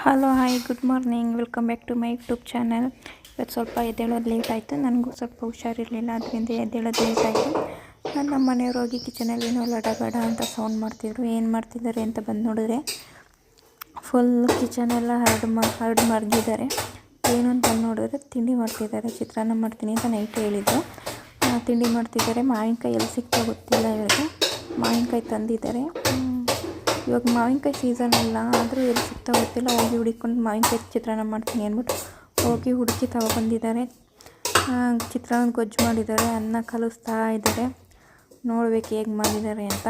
Hello hi good morning welcome back to my YouTube channel. ಇವತ್ತು ಸ್ವಲ್ಪ ಎದ್ದೇಳೋದು late ಆಯಿತು. ನನಗೂ ಸ್ವಲ್ಪ ಹುಷಾರಿರಲಿಲ್ಲ, ಅದರಿಂದ ಎದ್ದೇಳೋದು ಲೇಟ್ ಆಯಿತು. ನಮ್ಮ ಮನೆಯವ್ರು ಹೋಗಿ ಕಿಚನಲ್ಲಿ ಏನೋ ಲಡಗಡ ಅಂತ ಸೌಂಡ್ ಮಾಡ್ತಿದ್ರು. ಏನು ಮಾಡ್ತಿದ್ದಾರೆ ಅಂತ ಬಂದು ನೋಡಿದ್ರೆ ಫುಲ್ ಕಿಚನೆಲ್ಲ ಹರಡು ಮರ್ಗಿದ್ದಾರೆ. ಏನು ಅಂತ ಬಂದು ನೋಡಿದ್ರೆ ತಿಂಡಿ ಮಾಡ್ತಿದ್ದಾರೆ. ಚಿತ್ರಾನ್ನ ಮಾಡ್ತೀನಿ ಅಂತ ನೈಟ್ ಹೇಳಿದ್ದು. ತಿಂಡಿ ಮಾಡ್ತಿದ್ದಾರೆ. ಮಾವಿನಕಾಯಿ ಎಲ್ಲಿ ಸಿಗ್ತಾ ಗೊತ್ತಿಲ್ಲ ಇವ್ರಿಗೆ. ಮಾವಿನಕಾಯಿ ತಂದಿದ್ದಾರೆ. ಇವಾಗ ಮಾವಿನಕಾಯಿ ಸೀಸನ್ ಅಲ್ಲ, ಆದರೂ ಎಲ್ಲಿ ಸಿಗ್ತಾ ಗೊತ್ತಿಲ್ಲ. ಹೋಗಿ ಹುಡುಕೊಂಡು ಮಾವಿನಕಾಯಿ ಚಿತ್ರಾನ್ನ ಮಾಡ್ತೀನಿ ಅಂದ್ಬಿಟ್ಟು ಹೋಗಿ ಹುಡುಕಿ ತಗೊಬಂದಿದ್ದಾರೆ. ಚಿತ್ರಾನ್ನ ಗೊಜ್ಜು ಮಾಡಿದ್ದಾರೆ, ಅನ್ನ ಕಲಿಸ್ತಾ ಇದ್ದಾರೆ. ನೋಡ್ಬೇಕು ಹೇಗೆ ಮಾಡಿದ್ದಾರೆ ಅಂತ.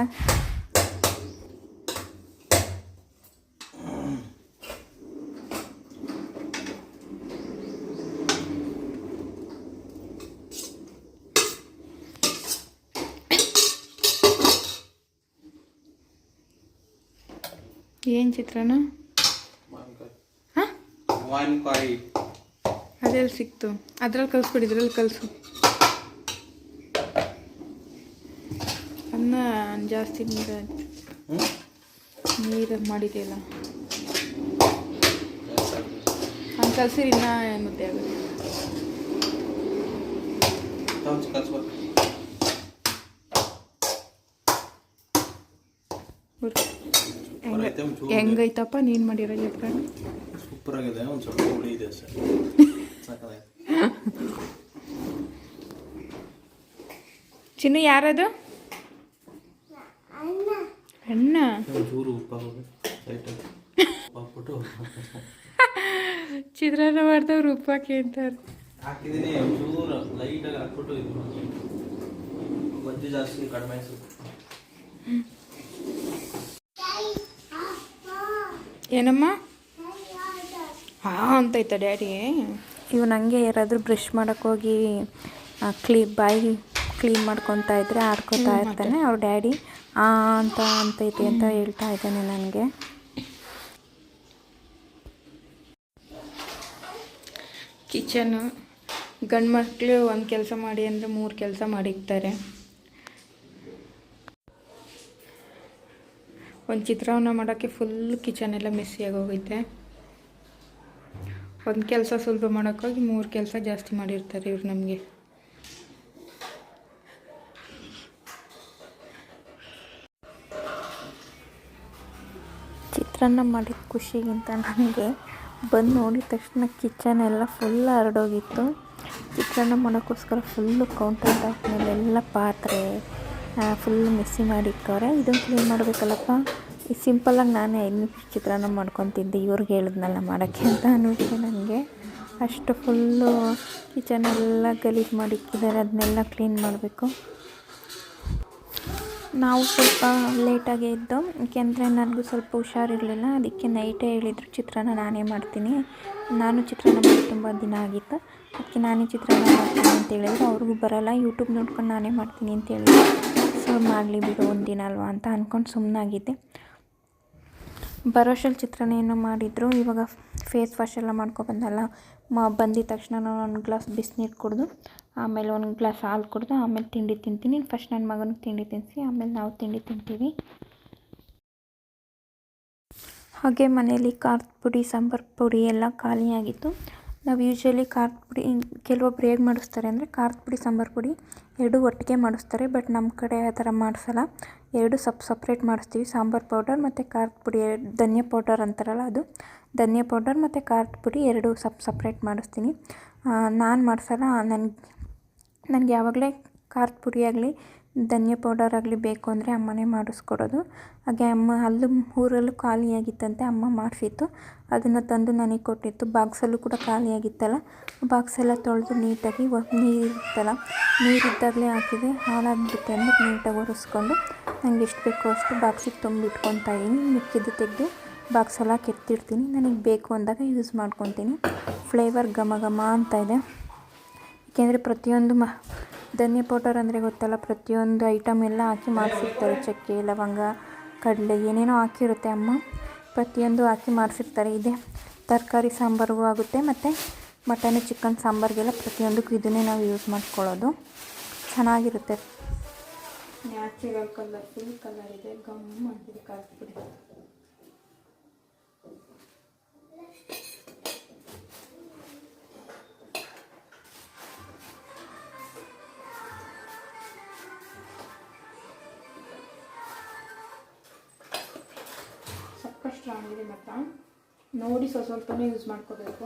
ಏನು ಚಿತ್ರಾನ್ನ? ಮಾವಿನಕಾಯಿ ಅದೆಲ್ಲಿ ಸಿಕ್ತು? ಅದ್ರಲ್ಲಿ ಕಲಿಸ್ಬಿಡಿ, ಇದ್ರಲ್ಲಿ ಕಲಿಸು. ಅನ್ನ ಜಾಸ್ತಿ ನೀರಲ್ಲಿ ಮಾಡಿದೆಯಲ್ಲ, ಹಂಗೆ ಕಲಿಸಿರಿ, ಇನ್ನ ಮುದ್ದೆ ಆಗುತ್ತೆ. ಹೆಂಗೈತಪ್ಪ ನೀನು ಮಾಡಿರೋ ಚಿತ್ರಾನ್ನ? ಸೂಪರ್ ಆಗಿದೆ. ಒಂದು ಸ್ವಲ್ಪ ಹುಳಿ ಇದೆ ಸರ್. ಚಿನ್ನು ಯಾರದು? ಅಣ್ಣ. ಚೂರು ಉಪ್ಪಾಕ್ಬಿಟ್ಟು ಚಿತ್ರಾನ್ನ ಮಾಡ್ದವ್ರು ಉಪ್ಪಾಕಿ ಅಂತಾರೆ. ಹಾಕಿದ್ದೀನಿ, ಚೂರು ಲೈಟಾಗಿ ಹಾಕ್ಬಿಟ್ಟು ಇದು ಮಜ್ಜಿ ಜಾಸ್ತಿ ಕಡಿಮೆ ಅನ್ಸುತ್ತೆ. ಏನಮ್ಮ ಅಂತೈತ ಡ್ಯಾಡಿ? ಇವು ನನಗೆ ಯಾರಾದರೂ ಬ್ರಷ್ ಮಾಡೋಕ್ಕೋಗಿ ಬಾಯಿ ಕ್ಲೀನ್ ಮಾಡ್ಕೊತಾ ಇದ್ರೆ ಆಡ್ಕೊತಾ ಇರ್ತಾನೆ. ಅವ್ರ ಡ್ಯಾಡಿ ಅಂತೈತೆ ಅಂತ ಹೇಳ್ತಾ ಇದ್ದಾನೆ ನನಗೆ. ಕಿಚನು ಗಂಡು ಮಕ್ಕಳು ಒಂದು ಕೆಲಸ ಮಾಡಿ ಅಂದರೆ 3 ಕೆಲಸ ಮಾಡಿರ್ತಾರೆ. ಒಂದು ಚಿತ್ರಾನ್ನ ಮಾಡೋಕ್ಕೆ ಫುಲ್ ಕಿಚನೆಲ್ಲ ಮೆಸ್ಸಿಯಾಗಿ ಹೋಗೈತೆ. ಒಂದು ಕೆಲಸ ಸುಲಭ ಮಾಡೋಕ್ಕೋಗಿ 3 ಕೆಲಸ ಜಾಸ್ತಿ ಮಾಡಿರ್ತಾರೆ ಇವ್ರು ನಮಗೆ. ಚಿತ್ರಾನ್ನ ಮಾಡಿದ ಖುಷಿಗಿಂತ ನನಗೆ ಬಂದು ನೋಡಿದ ತಕ್ಷಣ ಕಿಚನೆಲ್ಲ ಫುಲ್ ಹರಡೋಗಿತ್ತು. ಚಿತ್ರಾನ್ನ ಮಾಡೋಕ್ಕೋಸ್ಕರ ಫುಲ್ಲು ಕೌಂಟರ್ ಟಾಪ್ ಮೇಲೆಲ್ಲ ಪಾತ್ರೆ ಫುಲ್ ಮೆಸ್ಸಿ ಮಾಡಿಕ್ಕವ್ರೆ. ಇದನ್ನು ಕ್ಲೀನ್ ಮಾಡಬೇಕಲ್ಲಪ್ಪ. ಈ ಸಿಂಪಲ್ಲಾಗಿ ನಾನೇ 5 ನಿಮಿಷ ಚಿತ್ರಾನ್ನ ಮಾಡ್ಕೊತಿದ್ದೆ. ಇವ್ರಿಗೆ ಹೇಳಿದ್ನಲ್ಲ ಮಾಡೋಕ್ಕೆ ಅಂತ ಅನ್ನಿಸ್ತು ನನಗೆ. ಅಷ್ಟು ಫುಲ್ಲು ಕಿಚನೆಲ್ಲ ಗಲೀಜು ಮಾಡಿಕ್ಕಿದ್ದಾರೆ. ಅದನ್ನೆಲ್ಲ ಕ್ಲೀನ್ ಮಾಡಬೇಕು. ನಾವು ಸ್ವಲ್ಪ ಲೇಟಾಗೇ ಇದ್ದು, ಏಕೆಂದರೆ ನನಗೂ ಸ್ವಲ್ಪ ಹುಷಾರಿರಲಿಲ್ಲ. ಅದಕ್ಕೆ ನೈಟೇ ಹೇಳಿದರು ಚಿತ್ರಾನ್ನ ನಾನೇ ಮಾಡ್ತೀನಿ. ನಾನು ಚಿತ್ರಾನ್ನ ಮಾಡಿ ತುಂಬ ದಿನ ಆಗಿತ್ತು. ಅದಕ್ಕೆ ನಾನೇ ಚಿತ್ರಾನ್ನ ಮಾಡ್ತೀನಿ ಅಂತ ಹೇಳಿದ್ರು. ಅವ್ರಿಗೂ ಬರೋಲ್ಲ, ಯೂಟ್ಯೂಬ್ ನೋಡ್ಕೊಂಡು ನಾನೇ ಮಾಡ್ತೀನಿ ಅಂತ ಹೇಳಿದ್ರು. ಸೊ ಮಾಡಲಿ ಬಿಡು, ಒಂದಿನ ಅಲ್ವಾ ಅಂತ ಅಂದ್ಕೊಂಡು ಸುಮ್ಮನಾಗಿದ್ದೆ. ಬರೋಷಲ್ಲಿ ಚಿತ್ರಾನ್ನ ಏನೋ ಮಾಡಿದರು. ಇವಾಗ ಫೇಸ್ ವಾಶ್ ಎಲ್ಲ ಮಾಡ್ಕೊಬಂದಲ್ಲ, ಬಂದಿದ ತಕ್ಷಣ ನಾನು 1 ಗ್ಲಾಸ್ ಬಿಸಿನೀರು ಕುಡಿದು, ಆಮೇಲೆ 1 ಗ್ಲಾಸ್ ಹಾಲು ಕುಡಿದು, ಆಮೇಲೆ ತಿಂಡಿ ತಿಂತೀನಿ. ಫಸ್ಟ್ ನನ್ನ ಮಗನಿಗೆ ತಿಂಡಿ ತಿನ್ನಿಸಿ ಆಮೇಲೆ ನಾವು ತಿಂಡಿ ತಿಂತೀವಿ. ಹಾಗೆ ಮನೇಲಿ ಖಾರದ ಪುಡಿ, ಸಾಂಬಾರು ಪುಡಿ ಎಲ್ಲ ಖಾಲಿಯಾಗಿತ್ತು. ನಾವು ಯೂಶ್ವಲಿ ಖಾರದ ಪುಡಿ ಕೆಲವೊಬ್ರು ಹೇಗೆ ಮಾಡಿಸ್ತಾರೆ ಅಂದರೆ ಖಾರದ ಪುಡಿ, ಸಾಂಬಾರು ಪುಡಿ 2 ಒಟ್ಟಿಗೆ ಮಾಡಿಸ್ತಾರೆ. ಬಟ್ ನಮ್ಮ ಕಡೆ ಆ ಥರ ಮಾಡಿಸಲ್ಲ. 2 ಸಪ್ರೇಟ್ ಮಾಡಿಸ್ತೀವಿ. ಸಾಂಬಾರು ಪೌಡರ್ ಮತ್ತು ಖಾರದ ಪುಡಿ, ಧನಿಯಾ ಪೌಡರ್ ಅಂತಾರಲ್ಲ ಅದು, ಧನಿಯಾ ಪೌಡರ್ ಮತ್ತು ಖಾರದ ಪುಡಿ 2 ಸಪ್ರೇಟ್ ಮಾಡಿಸ್ತೀನಿ. ನಾನು ಮಾಡಿಸಲ್ಲ. ನನಗೆ ಯಾವಾಗಲೇ ಖಾರದ ಪುಡಿ ಆಗಲಿ ಧನಿಯಾ ಪೌಡರ್ ಆಗಲಿ ಬೇಕು ಅಂದರೆ ಅಮ್ಮನೇ ಮಾಡಿಸ್ಕೊಡೋದು. ಹಾಗೆ ಅಮ್ಮ ಅಲ್ಲೂ ಊರಲ್ಲೂ ಖಾಲಿಯಾಗಿತ್ತಂತೆ, ಅಮ್ಮ ಮಾಡಿಸಿತ್ತು. ಅದನ್ನು ತಂದು ನನಗೆ ಕೊಟ್ಟಿತ್ತು. ಬಾಕ್ಸಲ್ಲೂ ಕೂಡ ಖಾಲಿಯಾಗಿತ್ತಲ್ಲ, ಬಾಕ್ಸೆಲ್ಲ ತೊಳೆದು ನೀಟಾಗಿ ನೀರಿದ್ದಾಗಲೇ ಹಾಕಿದೆ. ಹಾಳಾಗಿಬಿಡುತ್ತೆ ಅಂದ್ಬಿಟ್ಟು ನೀಟಾಗಿ ಒರೆಸ್ಕೊಂಡು ನನಗೆ ಎಷ್ಟು ಬೇಕೋ ಅಷ್ಟು ಬಾಕ್ಸಿಗೆ ತುಂಬಿಟ್ಕೊತಾ ಇದ್ದೀನಿ. ಮಿಕ್ಕಿದ್ದು ತೆಗೆದು ಬಾಕ್ಸೆಲ್ಲ ಕೆತ್ತಿಡ್ತೀನಿ. ನನಗೆ ಬೇಕು ಅಂದಾಗ ಯೂಸ್ ಮಾಡ್ಕೊತೀನಿ. ಫ್ಲೇವರ್ ಘಮ ಘಮ ಅಂತ ಇದೆ. ಏಕೆಂದರೆ ಪ್ರತಿಯೊಂದು ಧನಿಯಾ ಪೌಡರ್ ಅಂದರೆ ಗೊತ್ತಲ್ಲ, ಪ್ರತಿಯೊಂದು ಐಟಮ್ ಎಲ್ಲ ಹಾಕಿ ಮಾಡಿಸಿರ್ತಾರೆ. ಚಕ್ಕೆ, ಲವಂಗ, ಕಡಲೆ ಏನೇನೋ ಹಾಕಿರುತ್ತೆ ಅಮ್ಮ. ಪ್ರತಿಯೊಂದು ಹಾಕಿ ಮಾಡಿಸಿರ್ತಾರೆ. ಇದೆ ತರಕಾರಿ ಸಾಂಬಾರಿಗೂ ಆಗುತ್ತೆ, ಮತ್ತು ಮಟನ್ ಚಿಕನ್ ಸಾಂಬಾರಿಗೆಲ್ಲ ಪ್ರತಿಯೊಂದಕ್ಕೂ ಇದನ್ನೇ ನಾವು ಯೂಸ್ ಮಾಡ್ಕೊಳ್ಳೋದು. ಚೆನ್ನಾಗಿರುತ್ತೆ. ನ್ಯಾಚುರಲ್ ಕಲರ್, ಫುಲ್ ಕಲರ್ ಇದೆ. ಗಮ್ ಅಂತಿದೆ ಖಾರದ ಪುಡಿ. ಸ್ಟ್ರಾಂಗ್ ಇದೆ ಮಾತ್ರ. ನೋಡಿ ಸ್ವಲ್ಪನೇ ಯೂಸ್ ಮಾಡ್ಕೋಬೇಕು.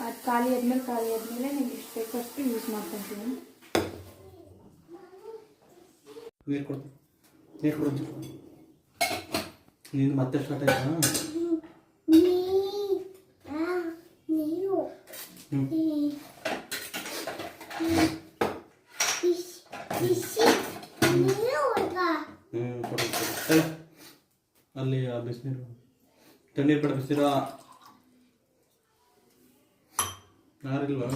ಅದು ಖಾಲಿ ಆದಮೇಲೆ ನಿಮ್ಗೆ ಎಷ್ಟು ಬೇಕೋ ಅಷ್ಟು ಯೂಸ್ ಮಾಡ್ಕೊತೀನಿ. ನೀರು ಕೊಡು ನೀನು ಮತ್ತೆ ಸ್ಟಾರ್ಟ್ ಆಯ್ತಾ? ಅಲ್ಲಿ ಬಿಸಿನೀರು ತಣ್ಣೀರು ಬೇಡ, ಬಿಸಿನೀರು ಯಾರಿಲ್ವಾ?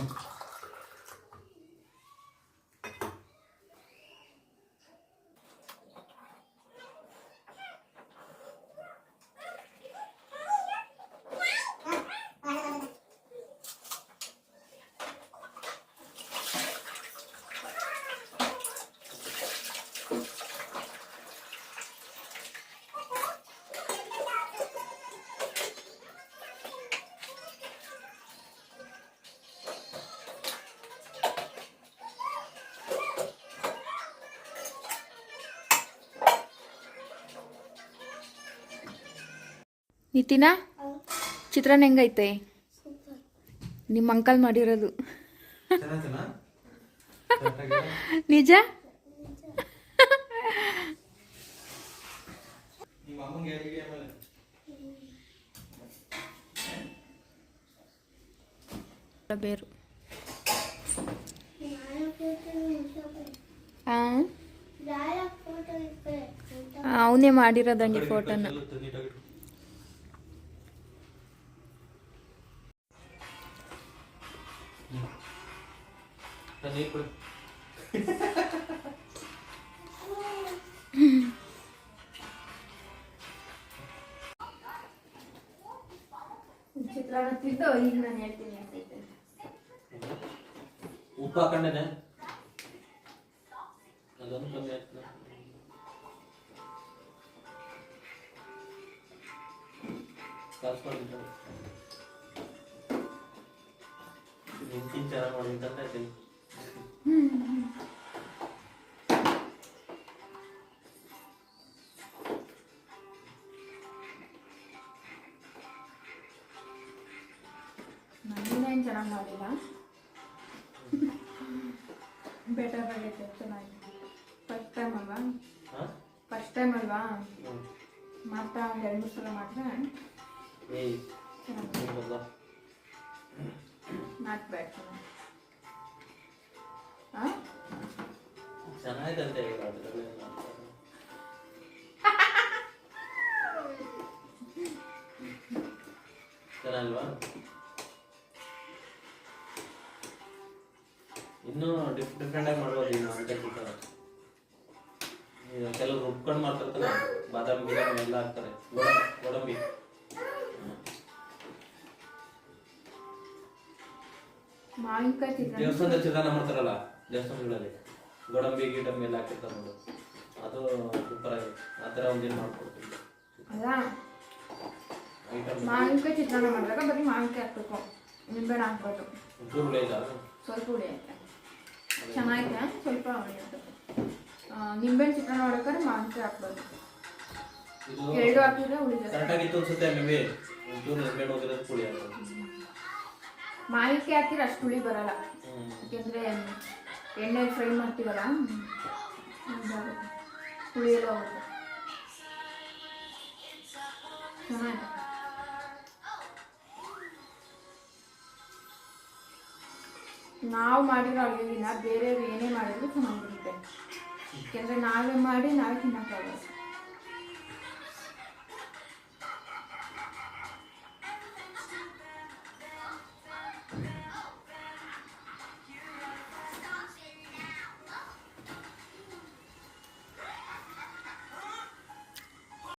ನಿತಿನ, ಚಿತ್ರಾನ್ನ ಹೆಂಗೈತೆ? ನಿಮ್ಮ ಅಂಕಲ್ ಮಾಡಿರೋದು ನಿಜ? ಬೇರು ಅವನೇ ಮಾಡಿರೋದಂಗೆ ಫೋಟೋನ. ಚಿತ್ರಾನ್ನ ತಿಂದು ಈಗ ನಾನು ಹೇಳ್ತೀನಿ ಅಂತೈತೆ. ಉಪ್ಪು ಹಾಕೊಂಡೇನೆ ಅದೊಂದು ಕಮ್ಮಿ ಆಗ್ತದೆ. ಕಲ್ಸ್ಕೊಂಡಿದ್ದ ನಿಂತಿನ ಚೆನ್ನಾಗಿ ಮಾಡಿ ಅಂತ ಹೇಳ್ತೀನಿ. ನಾನೇನು ಚೆನ್ನಾಗಿ ಮಾಡಿಲ್ಲ, ಬೆಟರ್ ಆಗೈತೆ, ಚೆನ್ನಾಗಿದೆ. ಫಸ್ಟ್ ಟೈಮ್ ಅಲ್ವಾ ಮಾಡ್ತಾ ಒಂದು 2-3 ಸಲ ಮಾಡಿದ್ರೆ ನಾಟ್ ಬ್ಯಾಡ್. ಚೆನ್ನಾಗಿದೆ ಚೆನ್ನಾಗಲ್ವಾ? ಇನ್ನೂ ಡಿಫ್ರೆಂಟ್ ಆಗಿ ಮಾಡ್ಬೋದು. ಈಗ ಕೆಲವರು ರುಬ್ಕೊಂಡು ಮಾಡ್ತಿರ್ತಾರೆ, ಬಾದಾಮಿ ಗಿದಾಮಿ ಎಲ್ಲ ಹಾಕ್ತಾರೆ, ಗೋಡಂಬಿ. ದೇವಸ್ಥಾನದ ಚಿತ್ರಾನ್ನ ಮಾಡ್ತಾರಲ್ಲ, ದೇವಸ್ಥಾನಗಳಲ್ಲಿ ಗೋಡಂಬಿ ಗಿಡಂಬಿ ಎಲ್ಲ ಹಾಕಿರ್ತಾರೆ ನೋಡು, ಅದು ಸೂಪರ್ ಆಗಿದೆ. ಆ ಥರ ಒಂದೇನು ಮಾಡ್ಕೊಡ್ತೀವಿ. ಮಾವಿನಕಾಯಿ ಚಿತ್ರಾನ್ನ ಮಾಡಿದಾಗ ಬರೀ ಮಾವಿನಕಾಯಿ ಹಾಕ್ಬೇಕು, ನಿಂಬೆಹಣ್ಣು ಹಾಕ್ಬೋದು. ಒಂಚೂರು ಹುಳಿ ಇಲ್ಲ, ಸ್ವಲ್ಪ ಹುಳಿ ಐತೆ, ಚೆನ್ನಾಗಿದೆ. ಸ್ವಲ್ಪ ಹುಳಿ ಇರ್ತದೆ. ನಿಂಬೆಹಣ್ಣು ಚಿತ್ರಾನ್ನ ಮಾಡ್ಬೇಕಾದ್ರೆ ಮಾವಿನಕಾಯಿ ಹಾಕ್ಬೋದು. ಎರಡು ಹಾಕಿದ್ರೆ ಹುಳಿ ಕರೆಕ್ಟಾಗಿತ್ತು ಅನ್ಸುತ್ತೆ. ಮೇಬಿ ಒಂಚೂರು ನಿಂಬೆಹಣ್ಣು ಹೋಗಿರೋದು ಹುಳಿ ಆಗೋದು. ಮಾವಿನಕಾಯಿ ಹಾಕಿದ್ರೆ ಅಷ್ಟು ಹುಳಿ ಬರಲ್ಲ, ಯಾಕೆಂದರೆ ಎಣ್ಣೆ ಫ್ರೈ ಮಾಡ್ತೀವಲ್ಲ, ಹುಳಿ ಎಲ್ಲ ಹೋಗುತ್ತೆ. ಚೆನ್ನಾಗಿದೆ. ನಾವು ಮಾಡಿರೋ ಅಡುಗೆಗಿನ್ನ ಬೇರೆಯವ್ರು ಏನೇ ಮಾಡಿದ್ರು ಚೆನ್ನಾಗಿರುತ್ತೆ, ಯಾಕೆಂದರೆ ನಾವೇ ಮಾಡಿ ನಾವೇ ತಿನ್ನೋಕ್ಕಾಗಲ್ಲ.